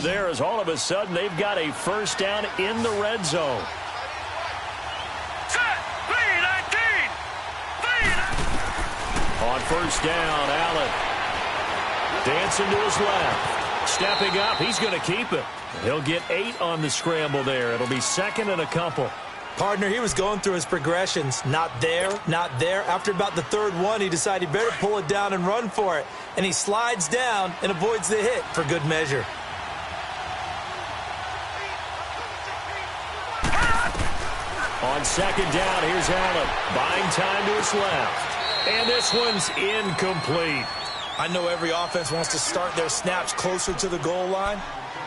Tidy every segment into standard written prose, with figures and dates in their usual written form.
there as all of a sudden they've got a first down in the red zone. On first down, Allen dancing to his left. Stepping up, he's going to keep it. He'll get 8 on the scramble there. It'll be second and a couple. Partner, he was going through his progressions. Not there, not there. After about the third one, he decided he better pull it down and run for it. And he slides down and avoids the hit for good measure. On second down, here's Allen. Buying time to his left. And this one's incomplete. I know every offense wants to start their snaps closer to the goal line,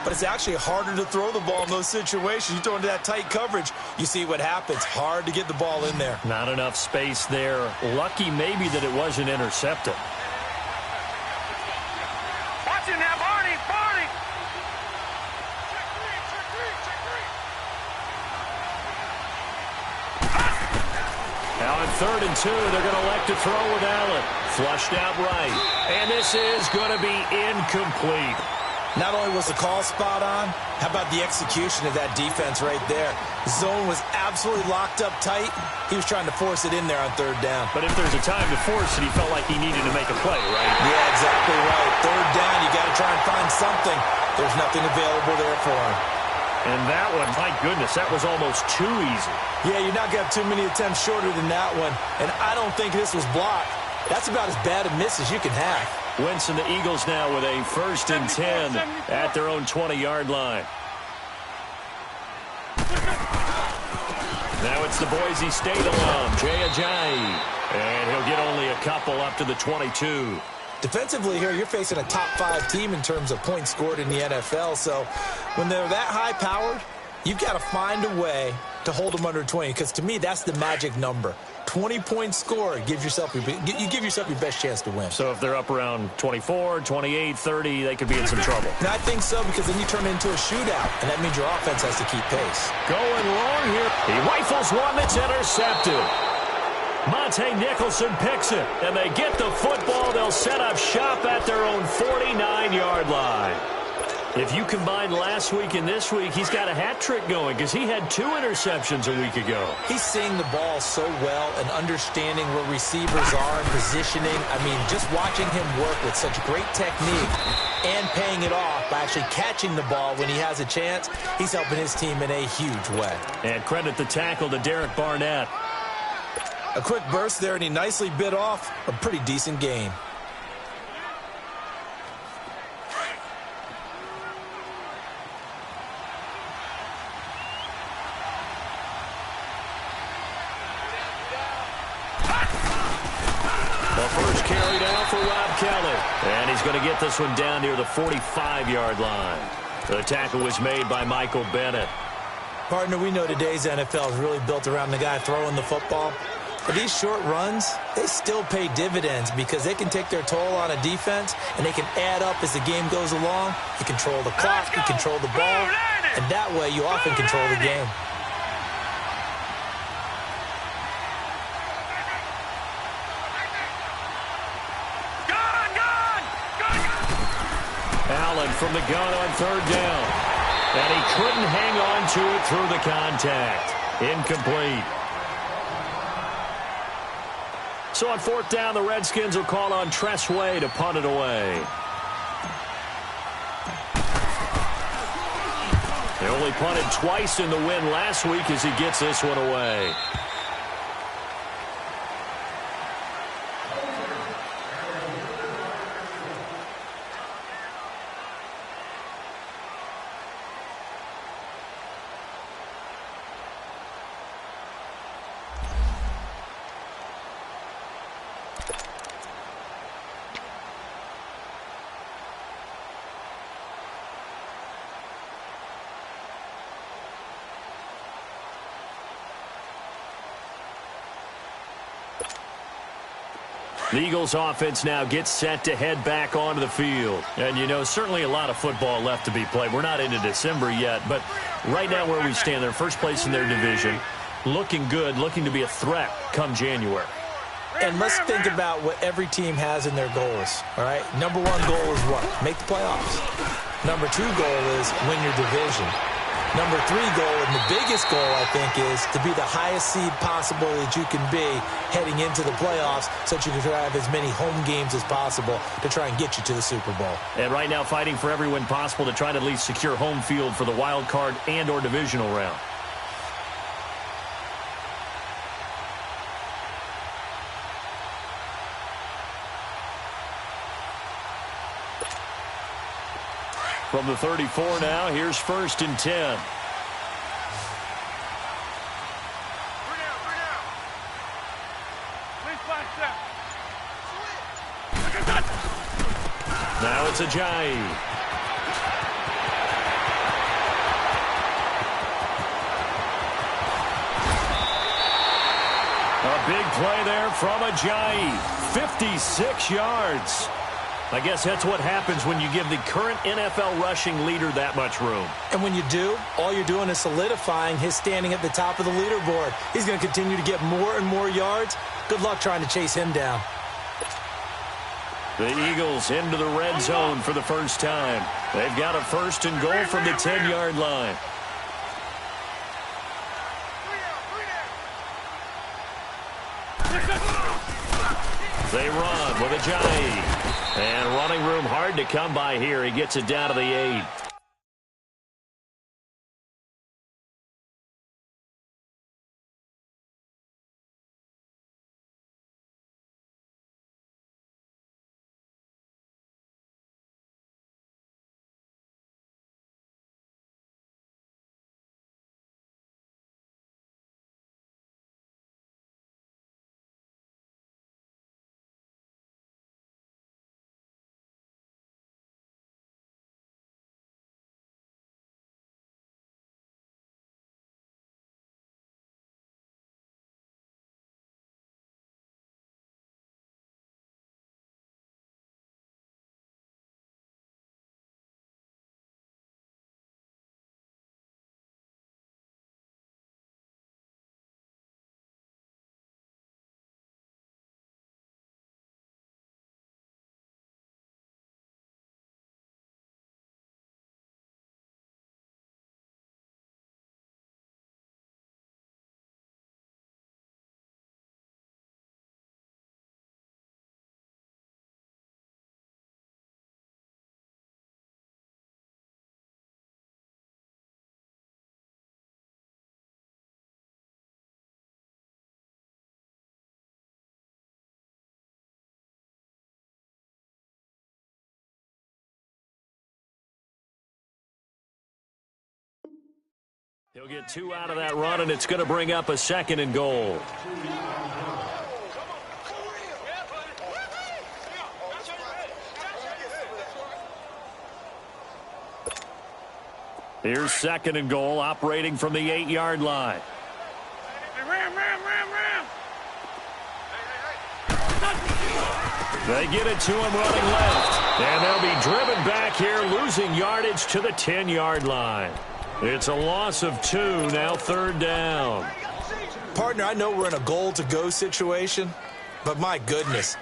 but it's actually harder to throw the ball in those situations. You throw into that tight coverage, you see what happens. Hard to get the ball in there. Not enough space there. Lucky maybe that it wasn't intercepted. Watch it now, Barney, Barney. Now on 3rd and 2, they're going to elect to throw with Allen. Flushed out right. And this is going to be incomplete. Not only was the call spot on, how about the execution of that defense right there? The zone was absolutely locked up tight. He was trying to force it in there on 3rd down. But if there's a time to force it, he felt like he needed to make a play, right? Yeah, exactly right. 3rd down, you got to try and find something. There's nothing available there for him. And that one, my goodness, that was almost too easy. Yeah, you're not going to have too many attempts shorter than that one. And I don't think this was blocked. That's about as bad a miss as you can have. Wentz and the Eagles now with a 1st and 10 at their own 20-yard line. Now it's the Boise State alum, Jay Ajayi. And he'll get only a couple up to the 22. Defensively here, you're facing a top 5 team in terms of points scored in the NFL. So when they're that high-powered, you've got to find a way to hold them under 20. Because to me, that's the magic number. 20-point score, you give yourself your best chance to win. So if they're up around 24, 28, 30, they could be in some trouble. And I think so, because then you turn it into a shootout, and that means your offense has to keep pace. Going long here. He rifles one that's intercepted. Monte Nicholson picks it, and they get the football. They'll set up shop at their own 49-yard line. If you combine last week and this week, he's got a hat trick going because he had 2 interceptions a week ago. He's seeing the ball so well and understanding where receivers are and positioning. I mean, just watching him work with such great technique and paying it off by actually catching the ball when he has a chance, he's helping his team in a huge way. And credit the tackle to Derek Barnett. A quick burst there, and he nicely bit off a pretty decent gain. The first carry down for Rob Kelly. And he's going to get this one down near the 45-yard line. The tackle was made by Michael Bennett. Partner, we know today's NFL is really built around the guy throwing the football. But these short runs, they still pay dividends because they can take their toll on a defense, and they can add up as the game goes along. You control the clock, you control the ball, and that way you often control the game. Allen from the gun on 3rd down. And he couldn't hang on to it through the contact. Incomplete. So on 4th down, the Redskins will call on Tress Way to punt it away. They only punted twice in the win last week as he gets this one away. The Eagles offense now gets set to head back onto the field. And, you know, certainly a lot of football left to be played. We're not into December yet, but right now where we stand, they're first place in their division. Looking good, looking to be a threat come January. And let's think about what every team has in their goals, all right? Number 1 goal is what? Make the playoffs. Number 2 goal is win your division. Number 3 goal, and the biggest goal, I think, is to be the highest seed possible that you can be heading into the playoffs so that you can have as many home games as possible to try and get you to the Super Bowl. And right now fighting for every win possible to try to at least secure home field for the wild card and or divisional round. From the 34 now, here's 1st and 10. Now it's Ajayi. A big play there from Ajayi. 56 yards. I guess that's what happens when you give the current NFL rushing leader that much room. And when you do, all you're doing is solidifying his standing at the top of the leaderboard. He's going to continue to get more and more yards. Good luck trying to chase him down. The Eagles into the red zone for the first time. They've got a 1st and goal from the 10-yard line. They run with Ajayi. And running room hard to come by here. He gets it down to the 8. He'll get 2 out of that run, and it's going to bring up a 2nd and goal. Here's 2nd and goal, operating from the 8-yard line. They get it to him running left. And they'll be driven back here, losing yardage to the 10-yard line. It's a loss of 2, now 3rd down. Partner, I know we're in a goal-to-go situation, but my goodness.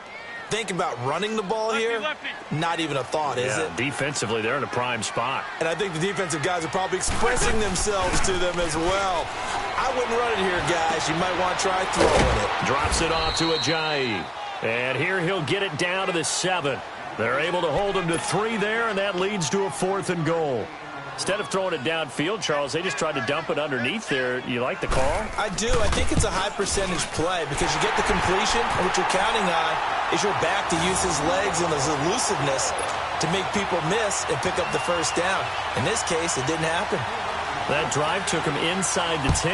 Think about running the ball here, not even a thought, is it? Defensively, they're in a prime spot. And I think the defensive guys are probably expressing themselves to them as well. I wouldn't run it here, guys. You might want to try throwing it. Drops it off to Ajayi. And here he'll get it down to the 7. They're able to hold him to 3 there, and that leads to a 4th and goal. Instead of throwing it downfield, Charles, they just tried to dump it underneath there. You like the call? I do. I think it's a high-percentage play because you get the completion, and what you're counting on is your back to use his legs and his elusiveness to make people miss and pick up the 1st down. In this case, it didn't happen. That drive took him inside the 10.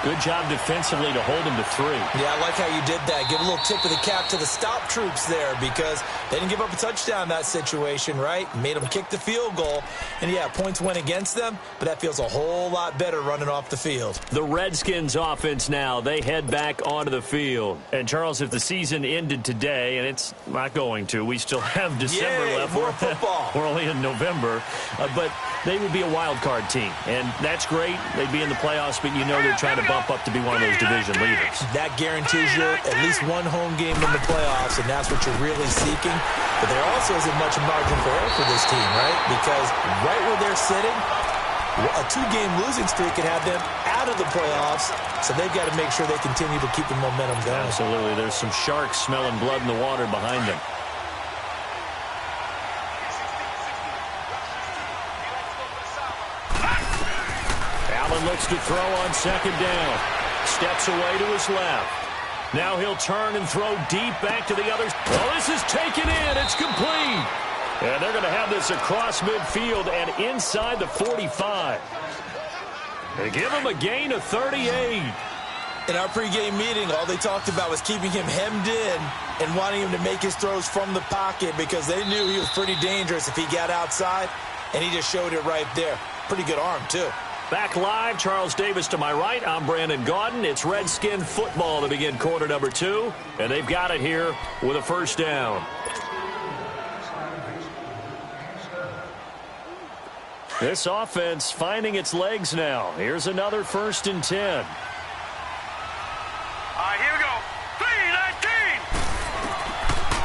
Good job defensively to hold him to 3. Yeah, I like how you did that. Give a little tip of the cap to the stop troops there because they didn't give up a touchdown in that situation, right? Made them kick the field goal. And, yeah, points went against them, but that feels a whole lot better running off the field. The Redskins offense now, they head back onto the field. And, Charles, if the season ended today, and it's not going to, we still have December left. More football. We're only in November. But they would be a wild card team. And that's great. They'd be in the playoffs, but you know they're trying to bump up to be one of those division leaders. That guarantees you at least one home game in the playoffs, and that's what you're really seeking. But there also isn't much margin for error for this team, right? Because right where they're sitting, a 2-game losing streak could have them out of the playoffs, so they've got to make sure they continue to keep the momentum going. Absolutely. There's some sharks smelling blood in the water behind them. Allen looks to throw on second down. Steps away to his left. Now he'll turn and throw deep back to the others. Oh, this is taken in. It's complete. And they're going to have this across midfield and inside the 45. They give him a gain of 38. In our pregame meeting, all they talked about was keeping him hemmed in and wanting him to make his throws from the pocket because they knew he was pretty dangerous if he got outside, and he just showed it right there. Pretty good arm, too. Back live, Charles Davis to my right. I'm Brandon Gaudin. It's Redskin football to begin quarter number 2, and they've got it here with a first down. This offense finding its legs now. Here's another 1st and 10. All right, here we go.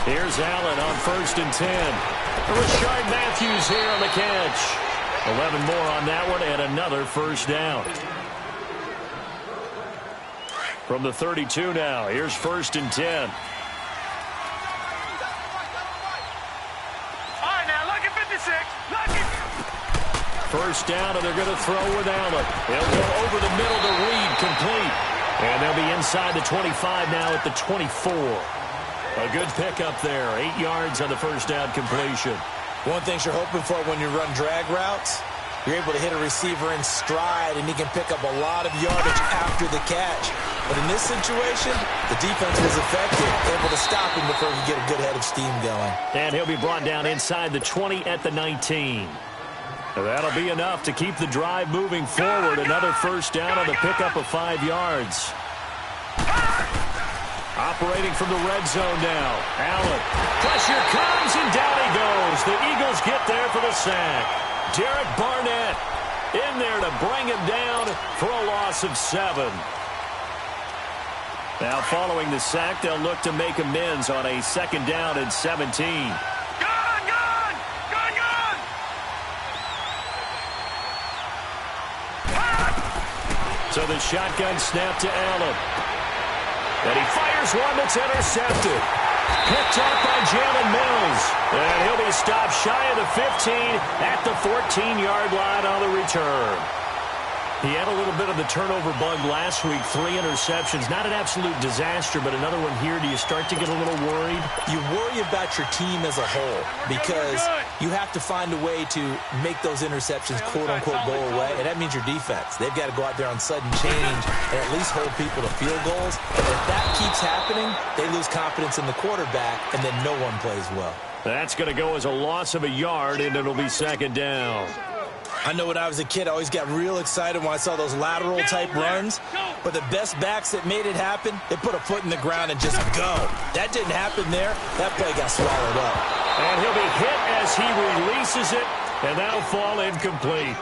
3-19. Here's Allen on 1st and 10. Rashard Matthews here on the catch. 11 more on that one and another first down. From the 32 now, here's 1st and 10. All right, now, lucky 56. Lucky. First down, and they're going to throw with Allen. He'll go over the middle to Reed, complete. And they'll be inside the 25 now at the 24. A good pickup there. 8 yards on the first down completion. One thing you're hoping for when you run drag routes, you're able to hit a receiver in stride, and he can pick up a lot of yardage after the catch. But in this situation, the defense was effective, able to stop him before he could get a good head of steam going. And he'll be brought down inside the 20 at the 19. That'll be enough to keep the drive moving forward. Another first down on the pickup of 5 yards. Operating from the red zone now. Allen. Pressure comes, and down he goes. The Eagles get there for the sack. Derek Barnett in there to bring him down for a loss of 7. Now following the sack, they'll look to make amends on a 2nd down and 17. Gun! So the shotgun snap to Allen. And he fires one that's intercepted. Picked up by Jalen Mills. And he'll be stopped shy of the 15 at the 14-yard line on the return. He had a little bit of the turnover bug last week. 3 interceptions. Not an absolute disaster, but another one here. Do you start to get a little worried? You worry about your team as a whole because you have to find a way to make those interceptions, quote-unquote, go away, and that means your defense. They've got to go out there on sudden change and at least hold people to field goals. If that keeps happening, they lose confidence in the quarterback, and then no one plays well. That's going to go as a loss of a yard, and it'll be 2nd down. I know when I was a kid, I always got real excited when I saw those lateral-type runs. But the best backs that made it happen, they put a foot in the ground and just go. That didn't happen there. That play got swallowed up. And he'll be hit as he releases it, and that'll fall incomplete.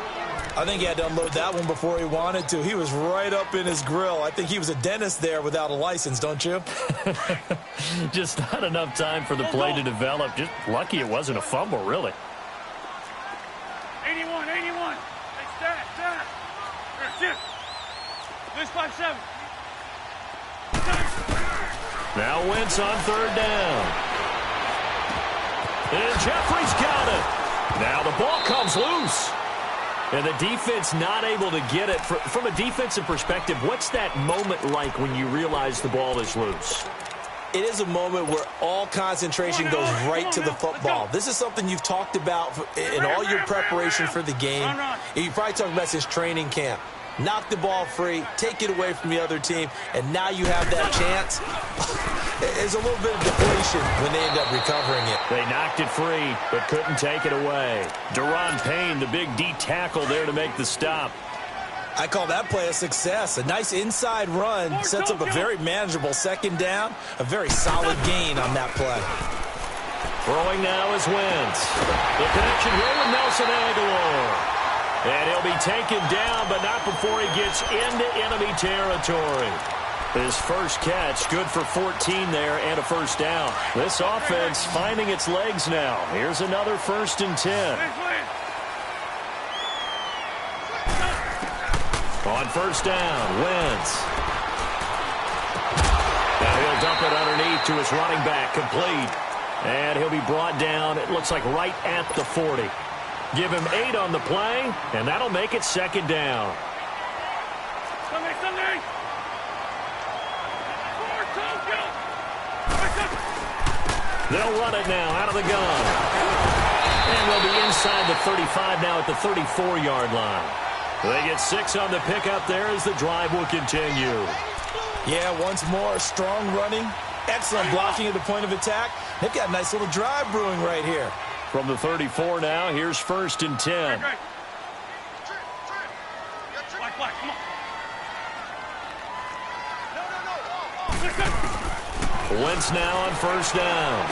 I think he had to unload that one before he wanted to. He was right up in his grill. I think he was a dentist there without a license, don't you? Just not enough time for the play to develop. Just lucky it wasn't a fumble, really. 81. Hey, stand. Here, sit. This 5-7. Now Wentz on 3rd down. And Jeffrey's got it. Now the ball comes loose. And the defense not able to get it. From a defensive perspective, what's that moment like when you realize the ball is loose? It is a moment where all concentration goes right to the football. This is something you've talked about in all your preparation for the game. You probably talked about since training camp. Knock the ball free, take it away from the other team, and now you have that chance. There's a little bit of deflation when they end up recovering it. They knocked it free, but couldn't take it away. Deron Payne, the big D tackle there to make the stop. I call that play a success. A nice inside run sets up a very manageable 2nd down. A very solid gain on that play. Throwing now is Wentz. The connection here with Nelson Aguilar. And he'll be taken down, but not before he gets into enemy territory. His first catch, good for 14 there and a first down. This offense finding its legs now. Here's another 1st and 10. On first down, Wentz. And he'll dump it underneath to his running back, complete. And he'll be brought down, it looks like right at the 40. Give him 8 on the play, and that'll make it 2nd down. Sunday. They'll run it now out of the gun. And they'll be inside the 35 now at the 34-yard line. They get 6 on the pickup there as the drive will continue. Yeah, once more, strong running, excellent blocking at the point of attack. They've got a nice little drive brewing right here. From the 34 now, here's 1st and 10. Black, come on. Wentz now on first down.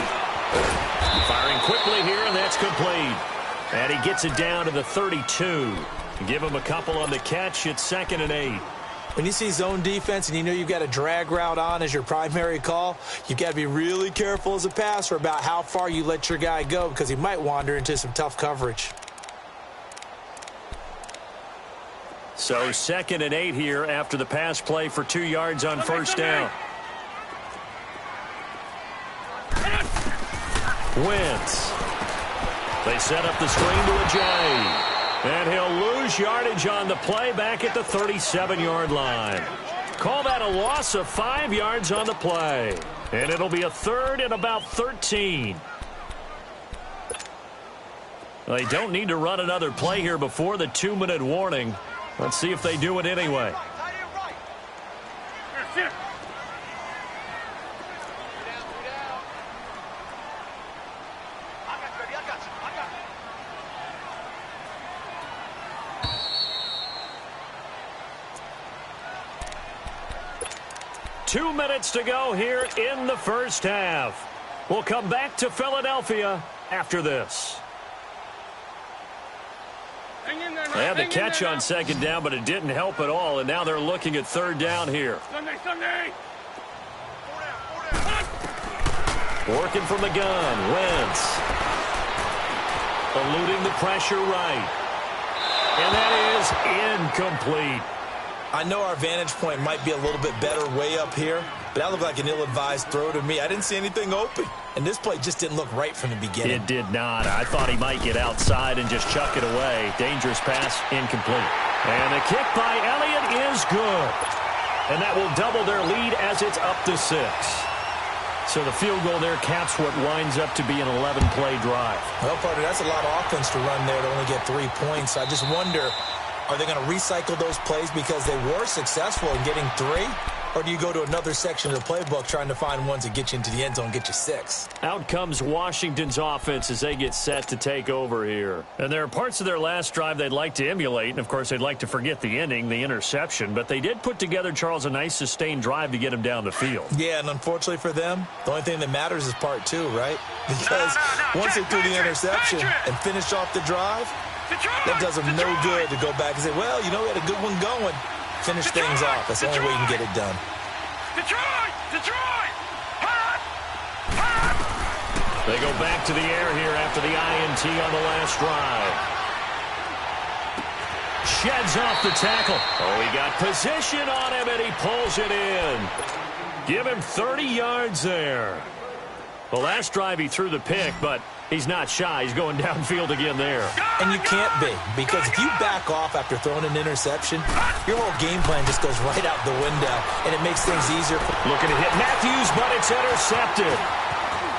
Firing quickly here, and that's complete. And he gets it down to the 32. Give him a couple on the catch. It's 2nd and 8. When you see zone defense and you know you've got a drag route on as your primary call, you've got to be really careful as a passer about how far you let your guy go because he might wander into some tough coverage. So 2nd and 8 here after the pass play for 2 yards on first down. Wentz. They set up the screen to Ajay. And he'll lose yardage on the play back at the 37-yard line. Call that a loss of 5 yards on the play. And it'll be a 3rd and about 13. They don't need to run another play here before the 2-minute warning. Let's see if they do it anyway. Here, 2 minutes to go here in the first half. We'll come back to Philadelphia after this. They had the catch on 2nd down, but it didn't help at all, and now they're looking at 3rd down here. Sunday. Working from the gun, Wentz. Eluding the pressure right. And that is incomplete. I know our vantage point might be a little bit better way up here, but that looked like an ill-advised throw to me. I didn't see anything open, and this play just didn't look right from the beginning. It did not. I thought he might get outside and just chuck it away. Dangerous pass, incomplete. And the kick by Elliott is good. And that will double their lead as it's up to 6. So the field goal there caps what winds up to be an 11-play drive. Well, partner, that's a lot of offense to run there to only get 3 points. I just wonder, are they going to recycle those plays because they were successful in getting 3? Or do you go to another section of the playbook trying to find ones that get you into the end zone and get you 6? Out comes Washington's offense as they get set to take over here. And there are parts of their last drive they'd like to emulate. And, of course, they'd like to forget the ending, the interception. But they did put together, Charles, a nice sustained drive to get them down the field. Yeah, and unfortunately for them, the only thing that matters is part 2, right? Because once they threw the interception and finished off the drive, that does them no good to go back and say, well, you know, we had a good one going. Finish things off. That's the only way you can get it done. Detroit! They go back to the air here after the INT on the last drive. Sheds off the tackle. Oh, he got position on him, and he pulls it in. Give him 30 yards there. The last drive he threw the pick, but he's not shy. He's going downfield again there. And you can't be, because if you back off after throwing an interception, your whole game plan just goes right out the window, and it makes things easier. Looking to hit Matthews, but it's intercepted.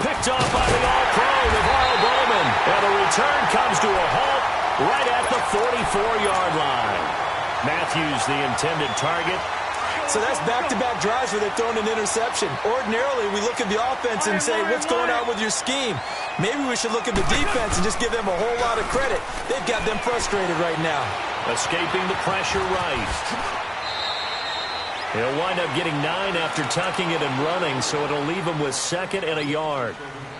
Picked off by the All-Pro, Navarro Bowman. And the return comes to a halt right at the 44-yard line. Matthews, the intended target. So that's back-to-back drives where they've thrown an interception. Ordinarily, we look at the offense and say, what's going on with your scheme? Maybe we should look at the defense and just give them a whole lot of credit. They've got them frustrated right now. Escaping the pressure right. He'll wind up getting 9 after tucking it and running, so it'll leave him with 2nd and a yard.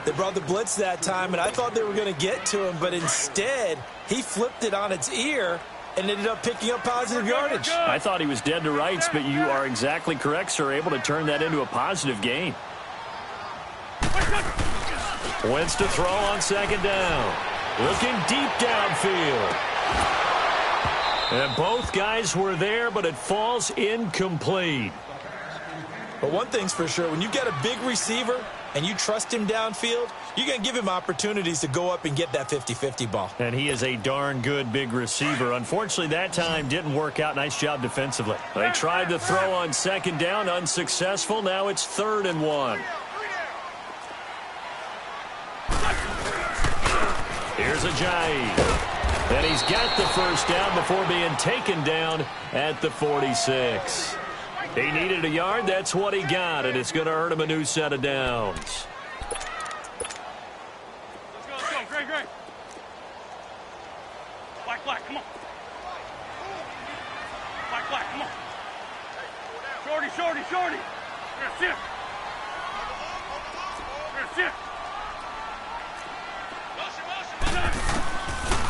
They brought the blitz that time, and I thought they were going to get to him, but instead, he flipped it on its ear and ended up picking up positive yardage. I thought he was dead to rights, but you are exactly correct, sir. Able to turn that into a positive gain. Wentz to throw on second down. Looking deep downfield. And both guys were there, but it falls incomplete. But one thing's for sure, when you get a big receiver and you trust him downfield, you're going to give him opportunities to go up and get that 50-50 ball. And he is a darn good big receiver. Unfortunately, that time didn't work out. Nice job defensively. They tried to throw on second down, unsuccessful. Now it's 3rd and 1. Here's Ajayi. And he's got the first down before being taken down at the 46. He needed a yard. That's what he got, and it's going to earn him a new set of downs. Let's go, Greg. Black, come on. Black, come on. Shorty. That's it.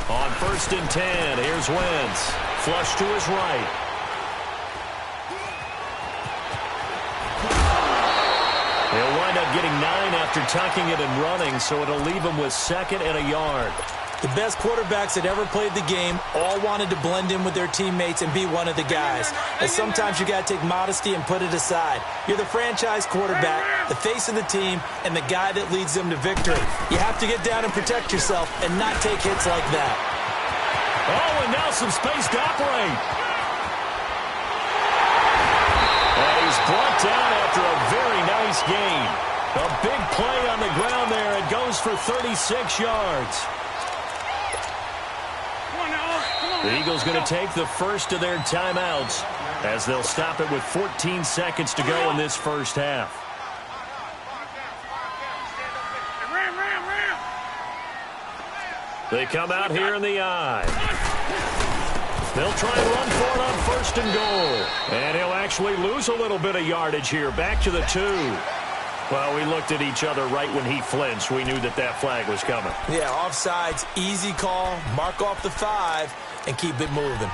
On 1st and 10, here's Wentz. Flush to his right. He'll wind up getting 9 after tucking it and running, so it'll leave him with 2nd and a yard. The best quarterbacks that ever played the game all wanted to blend in with their teammates and be one of the guys. And sometimes you got to take modesty and put it aside. You're the franchise quarterback, the face of the team, and the guy that leads them to victory. You have to get down and protect yourself and not take hits like that. Oh, and now some space to operate. And he's brought down after a very nice gain. A big play on the ground there. It goes for 36 yards. The Eagles going to take the first of their timeouts as they'll stop it with 14 seconds to go in this first half. They come out here in the eye. They'll try and run for it on 1st and goal. And he'll actually lose a little bit of yardage here. Back to the 2. Well, we looked at each other right when he flinched. We knew that that flag was coming. Yeah, offsides, easy call. Mark off the 5 and keep it moving.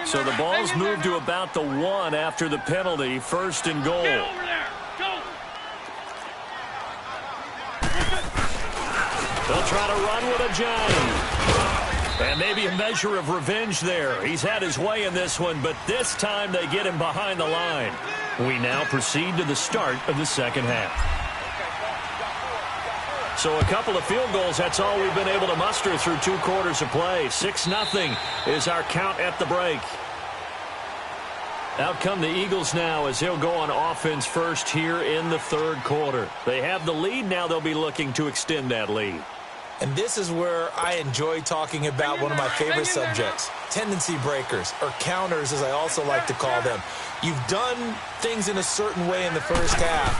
So the ball's moved to about the 1 after the penalty. 1st and goal. Get over there. Go. They'll try to run with Ajayi. And maybe a measure of revenge there. He's had his way in this one, but this time they get him behind the line. We now proceed to the start of the second half. So a couple of field goals, that's all we've been able to muster through 2 quarters of play. 6-0 is our count at the break. Out come the Eagles now as they'll go on offense first here in the 3rd quarter. They have the lead. Now they'll be looking to extend that lead. And this is where I enjoy talking about one of my favorite subjects, tendency breakers, or counters as I also like to call them. You've done things in a certain way in the first half,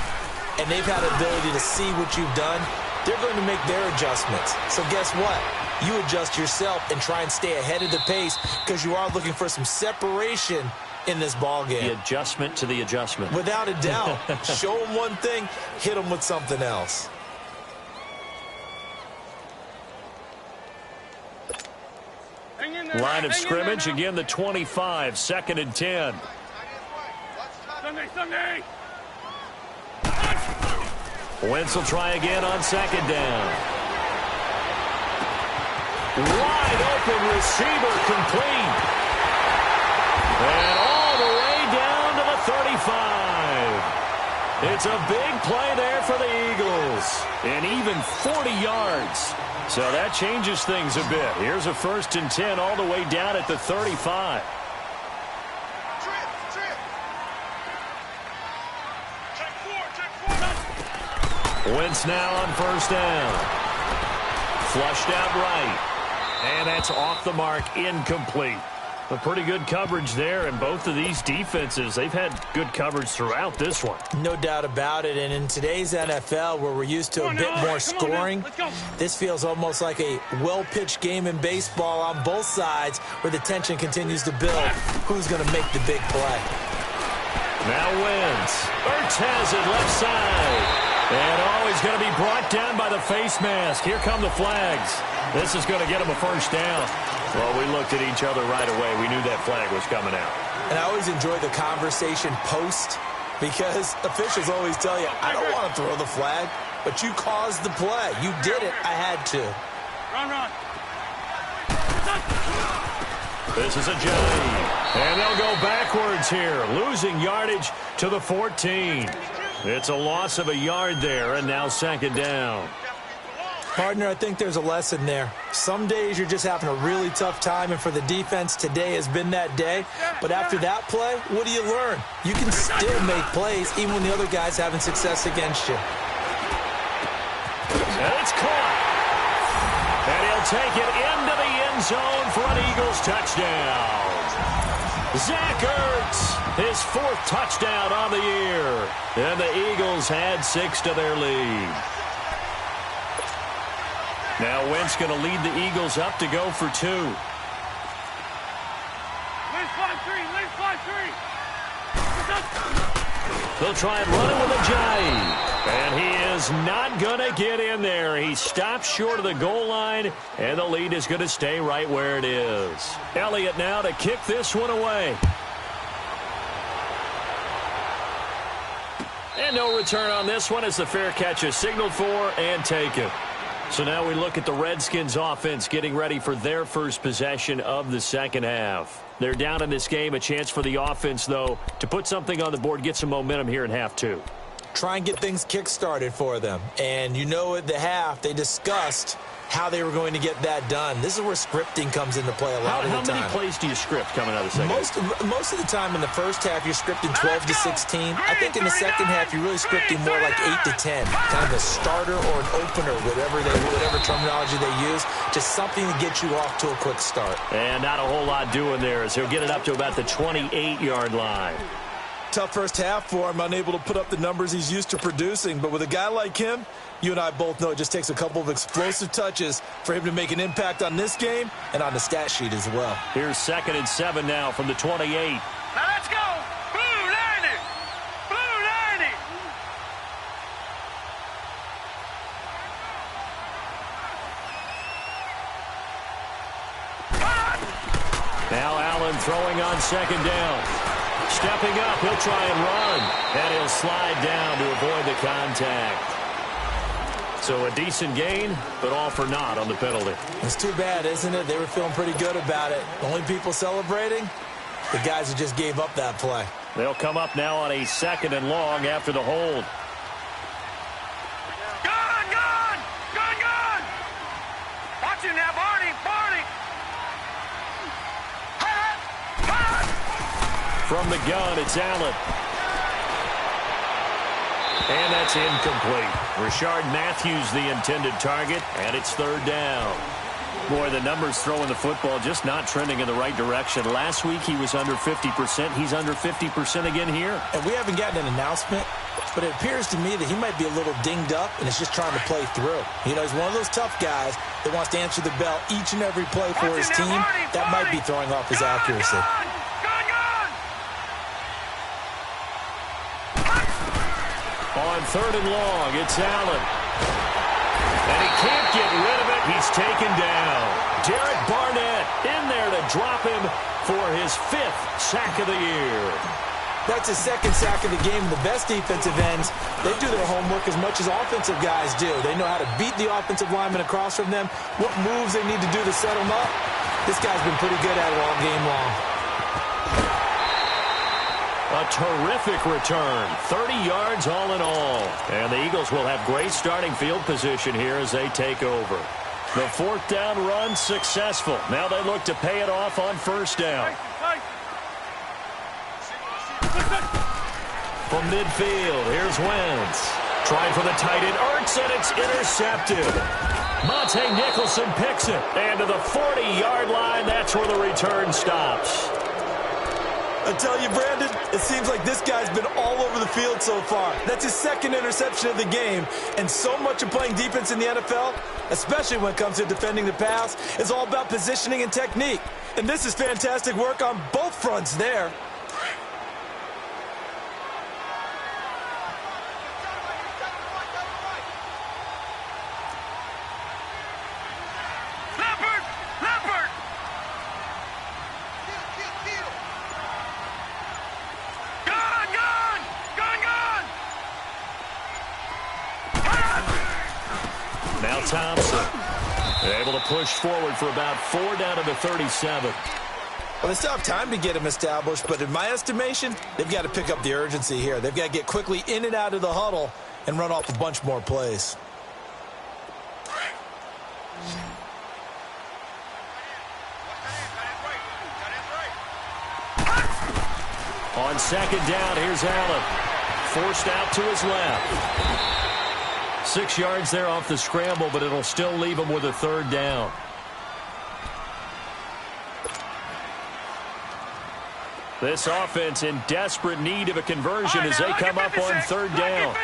and they've had the ability to see what you've done. They're going to make their adjustments. So guess what? You adjust yourself and try and stay ahead of the pace because you are looking for some separation in this ball game. The adjustment to the adjustment. Without a doubt. Show them one thing, hit them with something else. Line of scrimmage, again the 25, 2nd and 10. Sunday. Wentz will try again on 2nd down. Wide open receiver complete. And all the way down to the 35. It's a big play there for the Eagles. And even 40 yards. So that changes things a bit. Here's a 1st and 10 all the way down at the 35. Wentz now on 1st down. Flushed out right. And that's off the mark, incomplete. A pretty good coverage there, and both of these defenses, they've had good coverage throughout this one. No doubt about it, and in today's NFL, where we're used to a bit more scoring, this feels almost like a well-pitched game in baseball on both sides, where the tension continues to build. Who's going to make the big play? Now Wentz. Ertz has it left side. And he's going to be brought down by the face mask. Here come the flags. This is going to get him a first down. Well, we looked at each other right away. We knew that flag was coming out. And I always enjoy the conversation post because officials always tell you, I don't want to throw the flag, but you caused the play. You did it. I had to. Run. This is a jive. And they'll go backwards here, losing yardage to the 14. It's a loss of a yard there, and now second down. Partner, I think there's a lesson there. Some days you're just having a really tough time, and for the defense, today has been that day. But after that play, what do you learn? You can still make plays even when the other guy's having success against you. And it's caught. And he'll take it into the end zone for an Eagles touchdown. Zach Ertz, his 4th touchdown on the year. And the Eagles had 6 to their lead. Now Wentz going to lead the Eagles up to go for 2. Lead 5-3. They'll try and run it with a jive. And he is not going to get in there. He stops short of the goal line, and the lead is going to stay right where it is. Elliott now to kick this one away. And no return on this one as the fair catch is signaled for and taken. So now we look at the Redskins offense getting ready for their first possession of the second half. They're down in this game. A chance for the offense, though, to put something on the board, get some momentum here in half 2. Try and get things kick-started for them. And you know at the half, they discussed how they were going to get that done. This is where scripting comes into play a lot of the time. How many plays do you script coming out of the second half? Most of the time in the first half, you're scripting 12 to 16. I think in the second half, you're really scripting more like 8 to 10. Kind of a starter or an opener, whatever terminology they use. Just something to get you off to a quick start. And not a whole lot doing there as he'll get it up to about the 28-yard line. Tough first half for him, unable to put up the numbers he's used to producing. But with a guy like him, you and I both know it just takes a couple of explosive touches for him to make an impact on this game and on the stat sheet as well. Here's 2nd and 7 now from the 28. Now let's go. Blue 90. Blue 90. Now Allen throwing on 2nd down. Stepping up, he'll try and run. And he'll slide down to avoid the contact. So a decent gain, but all for naught on the penalty. It's too bad, isn't it? They were feeling pretty good about it. The only people celebrating, the guys who just gave up that play. They'll come up now on a 2nd and long after the hold. Gun! Watch it now, Barney! From the gun, it's Allen. And that's incomplete. Rashard Matthews the intended target, and it's 3rd down. Boy, the numbers throwing the football just not trending in the right direction. Last week he was under 50%. He's under 50% again here. And we haven't gotten an announcement, but it appears to me that he might be a little dinged up and is just trying to play through. You know, he's one of those tough guys that wants to answer the bell each and every play for his team. That might be throwing off his accuracy. On 3rd and long, it's Allen. And he can't get rid of it. He's taken down. Derek Barnett in there to drop him for his 5th sack of the year. That's his 2nd sack of the game. The best defensive ends, they do their homework as much as offensive guys do. They know how to beat the offensive lineman across from them, what moves they need to do to set them up. This guy's been pretty good at it all game long. A terrific return, 30 yards all in all. And the Eagles will have great starting field position here as they take over. The 4th down run successful. Now they look to pay it off on 1st down. From midfield, here's Wentz. Trying for the tight end, Ertz, and it's intercepted. Monte Nicholson picks it. And to the 40-yard line, that's where the return stops. I tell you, Brandon, it seems like this guy's been all over the field so far. That's his 2nd interception of the game. And so much of playing defense in the NFL, especially when it comes to defending the pass, is all about positioning and technique. And this is fantastic work on both fronts there. Thompson. Able to push forward for about 4 down to the 37. Well, they still have time to get him established, but in my estimation, they've got to pick up the urgency here. They've got to get quickly in and out of the huddle and run off a bunch more plays. On second down, here's Allen. Forced out to his left. 6 yards there off the scramble, but it'll still leave him with a 3rd down. This offense in desperate need of a conversion as they come up on 3rd down.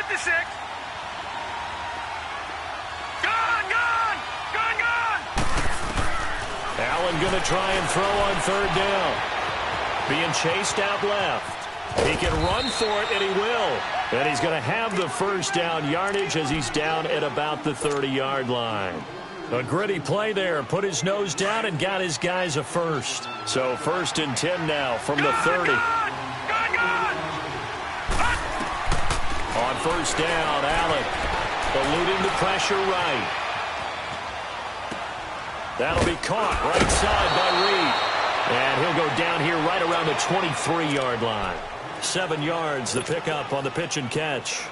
Allen going to try and throw on 3rd down. Being chased out left. He can run for it, and he will. And he's going to have the 1st down yardage as he's down at about the 30-yard line. A gritty play there. Put his nose down and got his guys a 1st. So 1st and 10 now from the 30. On 1st down, Allen eluding the pressure right. That'll be caught right side by Reed. And he'll go down here right around the 23-yard line. 7 yards, the pickup on the pitch and catch.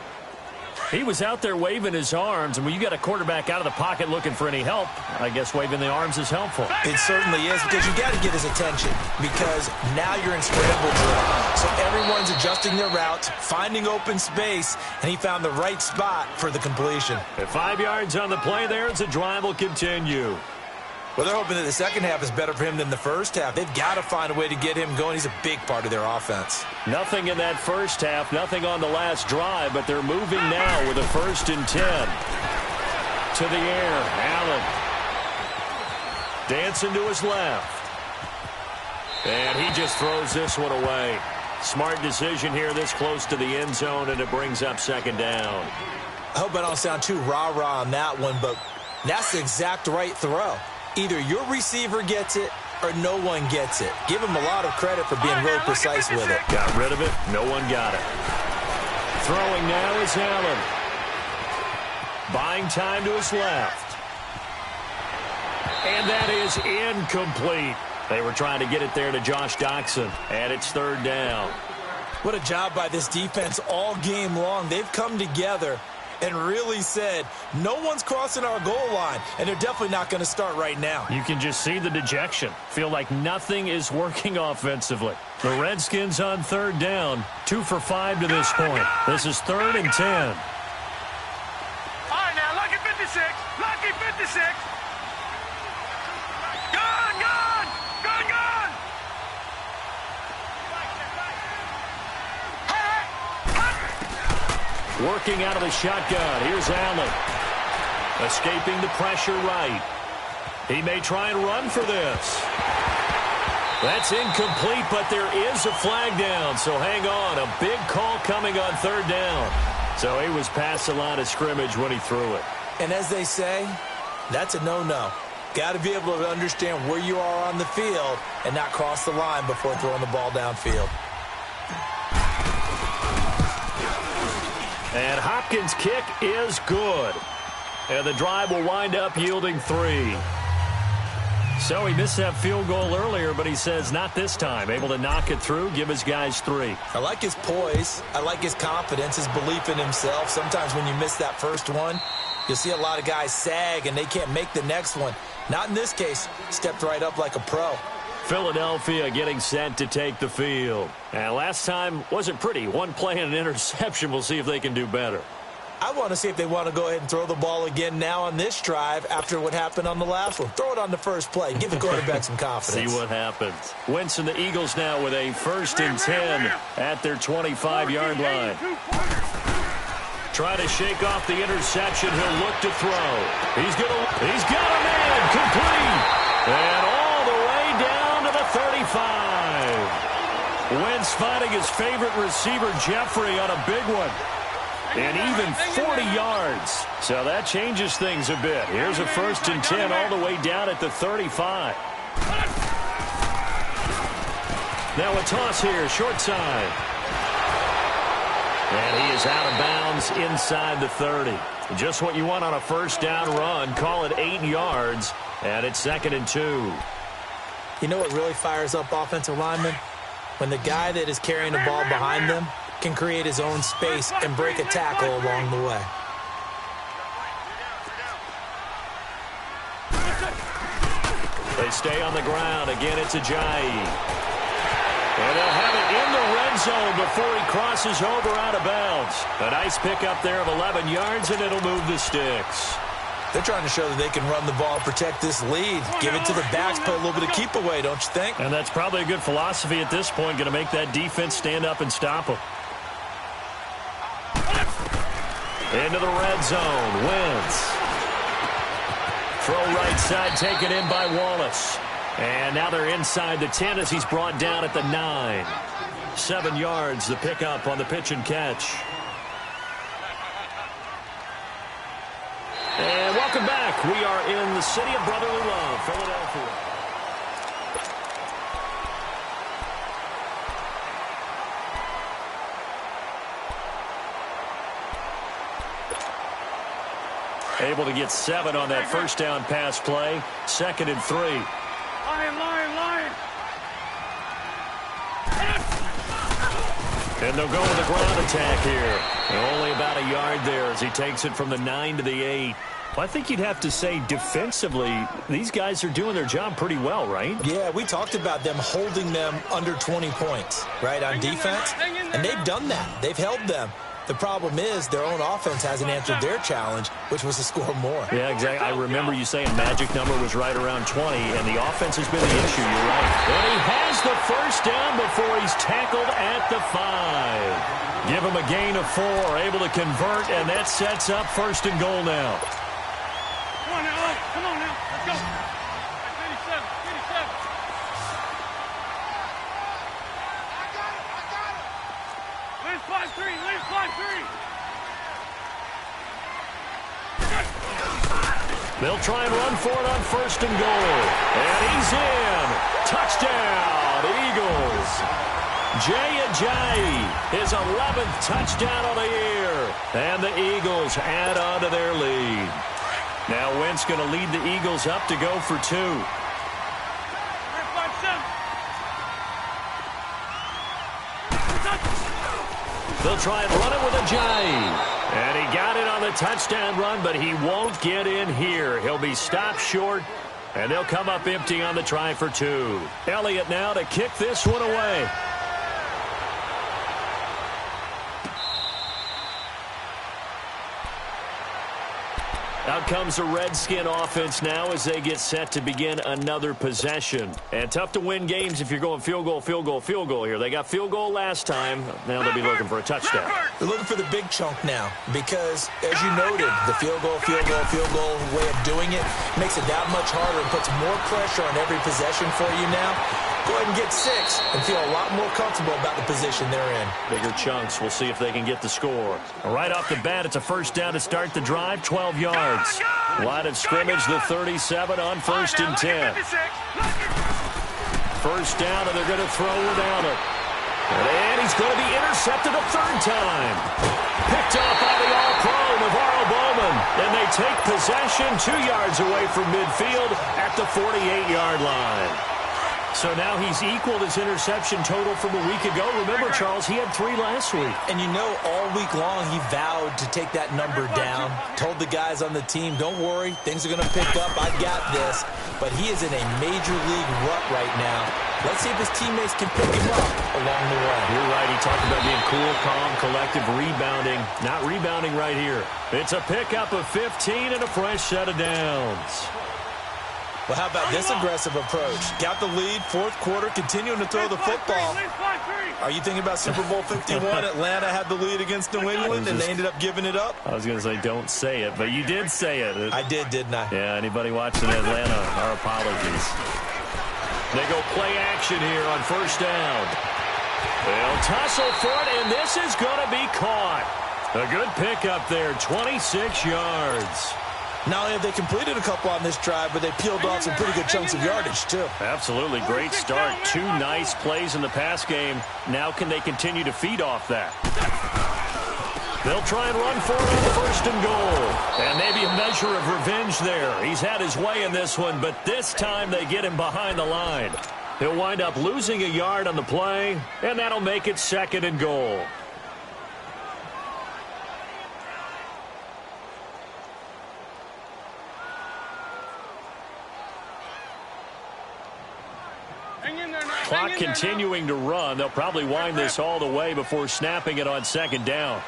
He was out there waving his arms, and when you got a quarterback out of the pocket looking for any help, I guess waving the arms is helpful. It certainly is, because you got to get his attention, because now you're in scramble drill. So everyone's adjusting their routes, finding open space, and he found the right spot for the completion. At 5 yards on the play there, as the drive will continue. Well, they're hoping that the second half is better for him than the first half. They've got to find a way to get him going. He's a big part of their offense. Nothing in that first half, nothing on the last drive, but they're moving now with a 1st and 10. To the air, Allen. Dancing to his left. And he just throws this one away. Smart decision here this close to the end zone, and it brings up 2nd down. I hope I don't sound too rah-rah on that one, but that's the exact right throw. Either your receiver gets it or no one gets it. Give him a lot of credit for being really precise with it. Got rid of it. No one got it. Throwing now is Allen. Buying time to his left. And that is incomplete. They were trying to get it there to Josh Doxson. And it's 3rd down. What a job by this defense all game long. They've come together and really said, no one's crossing our goal line, and they're definitely not going to start right now. You can just see the dejection. Feel like nothing is working offensively. The Redskins on 3rd down, 2 for 5 to this point. This is 3rd and 10. All right, now, lucky 56. Lucky 56. Gun, gun. Gun, gun. Working out of the shotgun. Here's Allen. Escaping the pressure right. He may try and run for this. That's incomplete, but there is a flag down, so hang on. A big call coming on 3rd down. So he was past the line of scrimmage when he threw it. And as they say, that's a no-no. Got to be able to understand where you are on the field and not cross the line before throwing the ball downfield. And Hopkins' kick is good. And the drive will wind up yielding 3. So he missed that field goal earlier, but he says not this time. Able to knock it through, give his guys 3. I like his poise. I like his confidence, his belief in himself. Sometimes when you miss that first one, you'll see a lot of guys sag and they can't make the next one. Not in this case. Stepped right up like a pro. Philadelphia getting set to take the field. And last time wasn't pretty. One play and an interception. We'll see if they can do better. I want to see if they want to go ahead and throw the ball again now on this drive after what happened on the last one. Throw it on the first play. Give the quarterback some confidence. See what happens. Wentz and the Eagles now with a 1st and 10 at their 25-yard line. Try to shake off the interception. He'll look to throw. He's got a man complete. And all the way down to the 35. Wentz finding his favorite receiver, Jeffrey, on a big one. And even 40 yards. So that changes things a bit. Here's a 1st and 10 all the way down at the 35. Now a toss here, short side. And he is out of bounds inside the 30. Just what you want on a first down run. Call it 8 yards, and it's 2nd and 2. You know what really fires up offensive linemen? When the guy that is carrying the ball behind them can create his own space and break a tackle along the way. They stay on the ground. Again, it's Ajayi. And they'll have it in the red zone before he crosses over out of bounds. A nice pickup there of 11 yards, and it'll move the sticks. They're trying to show that they can run the ball and protect this lead. Give it to the backs, put a little bit of keep away, don't you think? And that's probably a good philosophy at this point, going to make that defense stand up and stop them. Into the red zone. Wentz. Throw right side taken in by Wallace. And now they're inside the 10 as he's brought down at the 9. 7 yards, the pickup on the pitch and catch. And welcome back. We are in the city of brotherly love, Philadelphia. Able to get 7 on that first down pass play. 2nd and 3. Lion. And they'll go with the ground attack here. And only about a yard there as he takes it from the 9 to the 8. Well, I think you'd have to say defensively, these guys are doing their job pretty well, right? Yeah, we talked about them holding them under 20 points, right, on defense. And they've done that. They've held them. The problem is their own offense hasn't answered their challenge, which was to score more. Yeah, exactly. I remember you saying magic number was right around 20, and the offense has been the issue. You're right. And he has the first down before he's tackled at the 5. Give him a gain of 4, able to convert, and that sets up 1st and goal now. Come on now. Come on now. Let's go. 87. Lynch 5-3. They'll try and run for it on 1st and goal. And he's in. Touchdown, Eagles. Jay Ajayi, his 11th touchdown of the year. And the Eagles add on to their lead. Now Wentz going to lead the Eagles up to go for 2. They'll try and run it with Ajayi. And he got it on the touchdown run, but he won't get in here. He'll be stopped short, and they'll come up empty on the try for 2. Elliott now to kick this one away. Out comes the Redskin offense now as they get set to begin another possession. And tough to win games if you're going field goal here. They got field goal last time. Now they'll be looking for a touchdown. They're looking for the big chunk now because, as you noted, the field goal way of doing it makes it that much harder and puts more pressure on every possession for you now. Go ahead and get 6 and feel a lot more comfortable about the position they're in. Bigger chunks. We'll see if they can get the score. Right off the bat, it's a first down to start the drive, 12 yards. Line of scrimmage, the 37 on 1st and 10. First down, and they're going to throw without it. And he's going to be intercepted a 3rd time. Picked up by the All-Pro, Navarro Bowman. And they take possession 2 yards away from midfield at the 48-yard line. So now he's equaled his interception total from a week ago. Remember, Charles, he had 3 last week. And you know, all week long he vowed to take that number down. Told the guys on the team, don't worry, things are going to pick up. I got this. But he is in a major league rut right now. Let's see if his teammates can pick him up along the way. You're right. He talked about being cool, calm, collective, rebounding. Not rebounding right here. It's a pickup of 15 and a fresh set of downs. Well, how about this aggressive approach? Got the lead, 4th quarter, continuing to throw the football. Are you thinking about Super Bowl 51? Atlanta had the lead against New England, and they ended up giving it up? I was going to say, don't say it, but you did say it. I did, didn't I? Yeah, anybody watching Atlanta, our apologies. They go play action here on 1st down. They'll tussle for it, and this is going to be caught. A good pickup there, 26 yards. Not only have they completed a couple on this drive, but they peeled off some pretty good chunks of yardage, too. Absolutely. Great start. 2 nice plays in the pass game. Now can they continue to feed off that? They'll try and run for it on 1st and goal. And maybe a measure of revenge there. He's had his way in this one, but this time they get him behind the line. He'll wind up losing a yard on the play, and that'll make it 2nd and goal. Clock continuing to run. They'll probably wind this all the way before snapping it on 2nd down.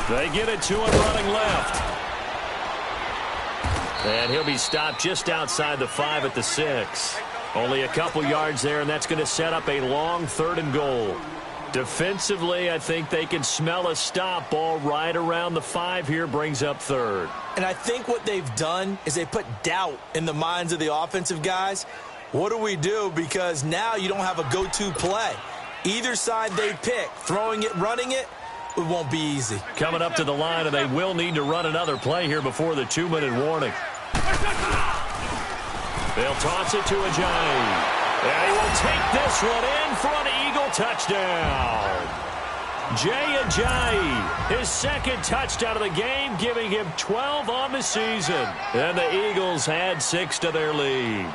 They get it to him running left. And he'll be stopped just outside the 5 at the 6. Only a couple yards there, and that's going to set up a long 3rd and goal. Defensively, I think they can smell a stop. Ball right around the 5 here, brings up 3rd. And I think what they've done is they put doubt in the minds of the offensive guys. What do we do? Because now you don't have a go-to play. Either side they pick, throwing it, running it, it won't be easy. Coming up to the line, and they will need to run another play here before the 2-minute warning. They'll toss it to Ajayi. And he will take this one in for an Eagle touchdown. Jay Ajayi, his 2nd touchdown of the game, giving him 12 on the season. And the Eagles add 6 to their lead.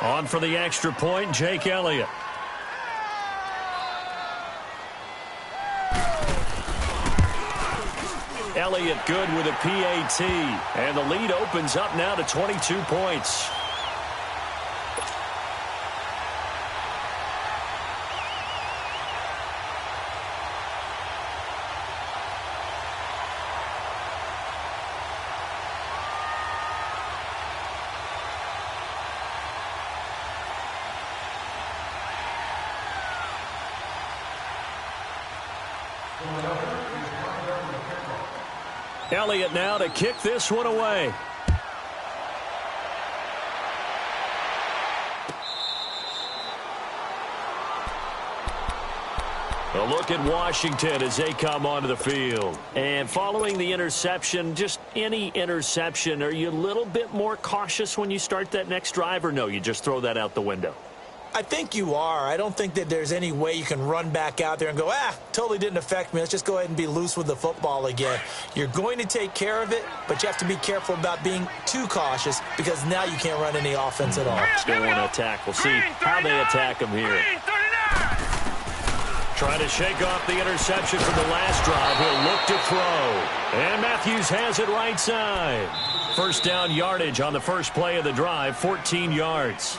On for the extra point, Jake Elliott. Elliott good with a PAT. And the lead opens up now to 22 points. Elliott now to kick this one away. A look at Washington as they come onto the field. And following the interception, just any interception, are you a little bit more cautious when you start that next drive, or no, you just throw that out the window? I think you are. I don't think that there's any way you can run back out there and go, totally didn't affect me. Let's just go ahead and be loose with the football again. You're going to take care of it, but you have to be careful about being too cautious because now you can't run any offense at all. Still want to attack. We'll see how they attack him here. Trying to shake off the interception from the last drive. He'll look to throw. And Matthews has it right side. 1st down yardage on the first play of the drive, 14 yards.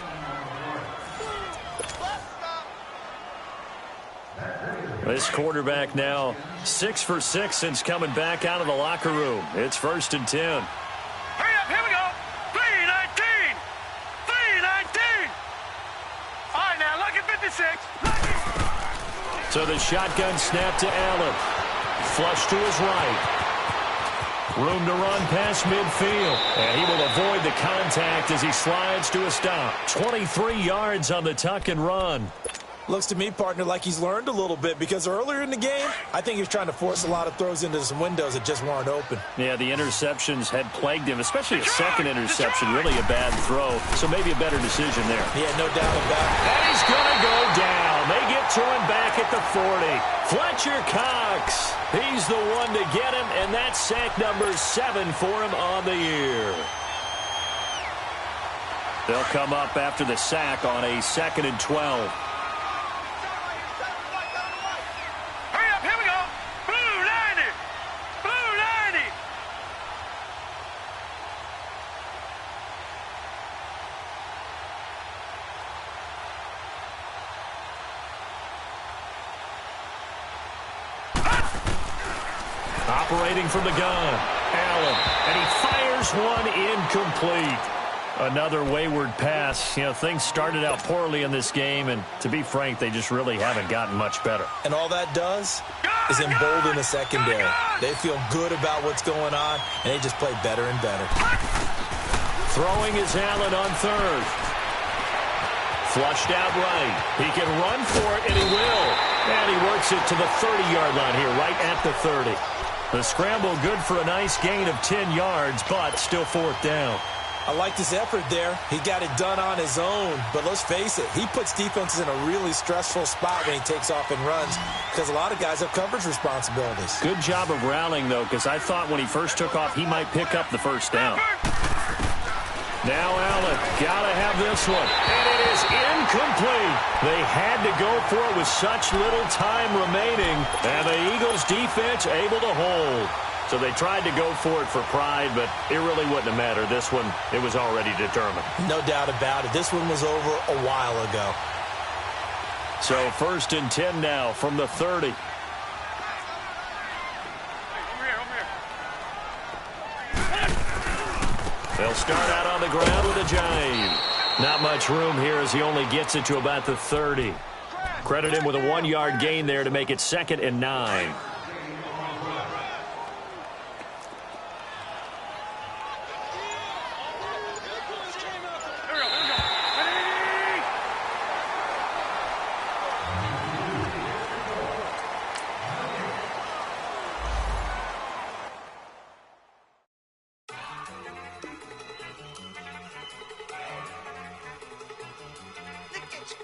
This quarterback now 6 for 6 since coming back out of the locker room. It's 1st and 10. Hurry up, here we go. 3-19. 3-19. All right, now, look at 56. So the shotgun snap to Allen. Flush to his right. Room to run past midfield. And he will avoid the contact as he slides to a stop. 23 yards on the tuck and run. Looks to me, partner, like he's learned a little bit because earlier in the game, I think he was trying to force a lot of throws into some windows that just weren't open. Yeah, the interceptions had plagued him, especially a second interception, really a bad throw. So maybe a better decision there. Yeah, no doubt about it. And he's going to go down. They get to him back at the 40. Fletcher Cox, he's the one to get him, and that's sack number 7 for him on the year. They'll come up after the sack on a 2nd and 12. Operating from the gun, Allen, and he fires one incomplete. Another wayward pass. You know, things started out poorly in this game, and to be frank, they just really haven't gotten much better. And all that does is embolden the secondary. They feel good about what's going on, and they just play better and better. Throwing is Allen on 3rd. Flushed out right. He can run for it, and he will. And he works it to the 30-yard line here, right at the 30. The scramble good for a nice gain of 10 yards, but still 4th down. I liked his effort there. He got it done on his own. But let's face it, he puts defenses in a really stressful spot when he takes off and runs because a lot of guys have coverage responsibilities. Good job of rallying, though, because I thought when he first took off, he might pick up the first down. Now Allen, got to have this one. And it is incomplete. They had to go for it with such little time remaining. And the Eagles defense able to hold. So they tried to go for it for pride, but it really wouldn't have mattered. This one, it was already determined. No doubt about it. This one was over a while ago. So 1st and 10 now from the 30. Over here. They'll start out on the ground with a jive. Not much room here as he only gets it to about the 30. Credit him with a 1-yard gain there to make it 2nd and 9.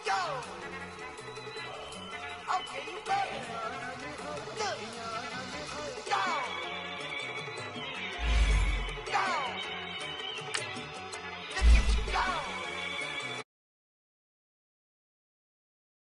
Go! Okay, you got it.